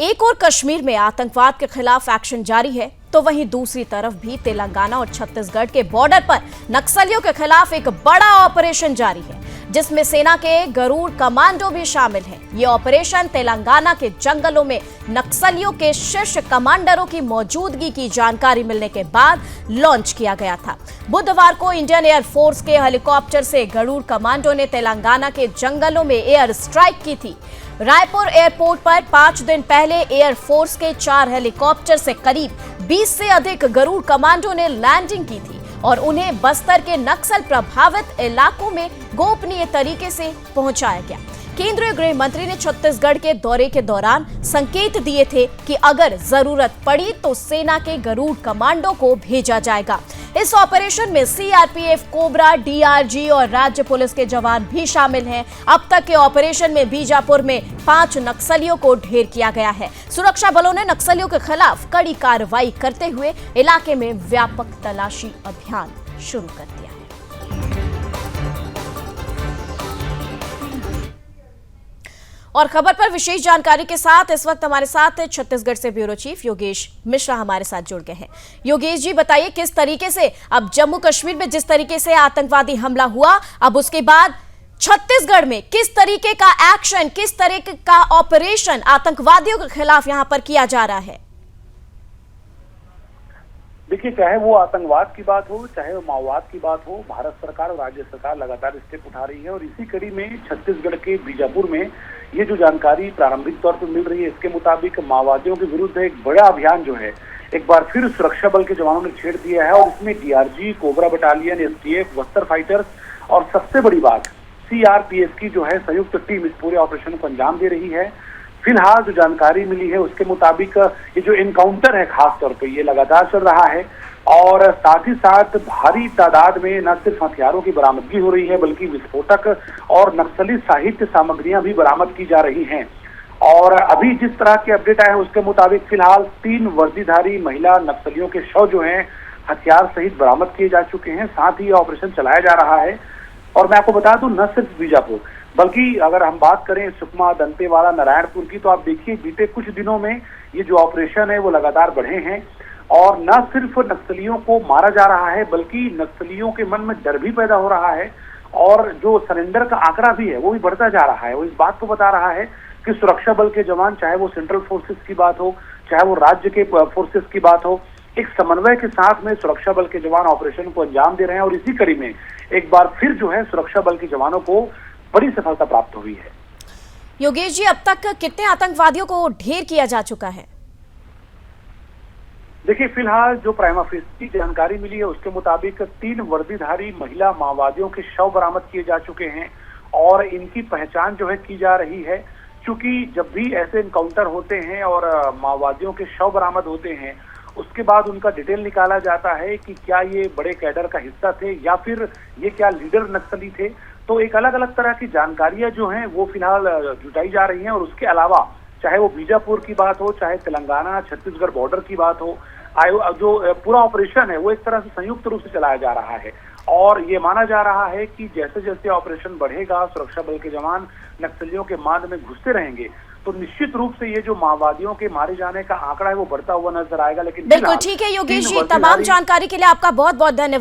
एक और कश्मीर में आतंकवाद के खिलाफ एक्शन जारी है, तो वहीं दूसरी तरफ भी तेलंगाना और छत्तीसगढ़ के बॉर्डर पर नक्सलियों के खिलाफ एक बड़ा ऑपरेशन जारी है, जिसमें सेना के गरुड़ कमांडो भी शामिल हैं। ये ऑपरेशन तेलंगाना के जंगलों में नक्सलियों के शीर्ष कमांडरों की मौजूदगी की जानकारी मिलने के बाद लॉन्च किया गया था। बुधवार को इंडियन एयरफोर्स के हेलीकॉप्टर से गरुड़ कमांडो ने तेलंगाना के जंगलों में एयर स्ट्राइक की थी। रायपुर एयरपोर्ट पर 5 दिन पहले एयरफोर्स के 4 हेलीकॉप्टर से करीब 20 से अधिक गरुड़ कमांडो ने लैंडिंग की थी और उन्हें बस्तर के नक्सल प्रभावित इलाकों में गोपनीय तरीके से पहुंचाया गया। केंद्रीय गृह मंत्री ने छत्तीसगढ़ के दौरे के दौरान संकेत दिए थे कि अगर जरूरत पड़ी तो सेना के गरुड़ कमांडो को भेजा जाएगा। इस ऑपरेशन में सीआरपीएफ, कोबरा, डीआरजी और राज्य पुलिस के जवान भी शामिल हैं। अब तक के ऑपरेशन में बीजापुर में 5 नक्सलियों को ढेर किया गया है। सुरक्षा बलों ने नक्सलियों के खिलाफ कड़ी कार्रवाई करते हुए इलाके में व्यापक तलाशी अभियान शुरू कर दिया है। और खबर पर विशेष जानकारी के साथ इस वक्त हमारे साथ छत्तीसगढ़ से ब्यूरो चीफ योगेश मिश्रा हमारे साथ जुड़ गए हैं। योगेश जी, बताइए किस तरीके से अब जम्मू कश्मीर में जिस तरीके से आतंकवादी हमला हुआ, अब उसके बाद छत्तीसगढ़ में किस तरीके का एक्शन, किस तरीके का ऑपरेशन आतंकवादियों के खिलाफ यहां पर किया जा रहा है? देखिए, चाहे वो आतंकवाद की बात हो, चाहे वो माओवाद की बात हो, भारत सरकार और राज्य सरकार लगातार स्टेप उठा रही है। और इसी कड़ी में छत्तीसगढ़ के बीजापुर में ये जो जानकारी प्रारंभिक तौर पर मिल रही है, इसके मुताबिक माओवादियों के विरुद्ध एक बड़ा अभियान जो है एक बार फिर सुरक्षा बल के जवानों ने छेड़ दिया है। और इसमें DRG, cobra battalion, STF, Bastar fighters और सबसे बड़ी बात सीआरपीएफ की जो है संयुक्त टीम इस पूरे ऑपरेशन को अंजाम दे रही है। फिलहाल जो जानकारी मिली है उसके मुताबिक ये जो एनकाउंटर है खास तौर पे ये लगातार चल रहा है और साथ ही साथ भारी तादाद में न सिर्फ हथियारों की बरामदगी हो रही है बल्कि विस्फोटक और नक्सली साहित्य सामग्रियां भी बरामद की जा रही हैं। और अभी जिस तरह के अपडेट आए हैं उसके मुताबिक फिलहाल 3 वर्दीधारी महिला नक्सलियों के शव जो हैं हथियार सहित बरामद किए जा चुके हैं। साथ ही ऑपरेशन चलाया जा रहा है। और मैं आपको बता दूं, न सिर्फ बीजापुर बल्कि अगर हम बात करें सुकमा, दंतेवाड़ा, नारायणपुर की, तो आप देखिए बीते कुछ दिनों में ये जो ऑपरेशन है वो लगातार बढ़े हैं। और न सिर्फ नक्सलियों को मारा जा रहा है बल्कि नक्सलियों के मन में डर भी पैदा हो रहा है और जो सरेंडर का आंकड़ा भी है वो भी बढ़ता जा रहा है। वो इस बात को बता रहा है कि सुरक्षा बल के जवान, चाहे वो सेंट्रल फोर्सेस की बात हो, चाहे वो राज्य के फोर्सेस की बात हो, एक समन्वय के साथ में सुरक्षा बल के जवान ऑपरेशन को अंजाम दे रहे हैं। और इसी कड़ी में एक बार फिर जो है सुरक्षा बल के जवानों को बड़ी सफलता प्राप्त हुई है। योगेश जी, अब तक कितने आतंकवादियों को ढेर किया जा चुका है? देखिए, फिलहाल जो प्राइमा फेसी जानकारी मिली है उसके मुताबिक 3 वर्दीधारी महिला माओवादियों के शव बरामद किए जा चुके हैं और इनकी पहचान जो है की जा रही है। क्योंकि जब भी ऐसे इनकाउंटर होते हैं और माओवादियों के शव बरामद होते हैं उसके बाद उनका डिटेल निकाला जाता है कि क्या ये बड़े कैडर का हिस्सा थे या फिर ये क्या लीडर नक्सली थे। तो एक अलग अलग तरह की जानकारियां जो हैं वो फिलहाल जुटाई जा रही हैं। और उसके अलावा चाहे वो बीजापुर की बात हो, चाहे तेलंगाना छत्तीसगढ़ बॉर्डर की बात हो, जो पूरा ऑपरेशन है वो एक तरह से संयुक्त रूप से चलाया जा रहा है। और ये माना जा रहा है कि जैसे जैसे ऑपरेशन बढ़ेगा, सुरक्षा बल के जवान नक्सलियों के मांद में घुसते रहेंगे तो निश्चित रूप से ये जो माओवादियों के मारे जाने का आंकड़ा है वो बढ़ता हुआ नजर आएगा। लेकिन बिल्कुल ठीक है योगेश जी, तमाम जानकारी के लिए आपका बहुत बहुत धन्यवाद।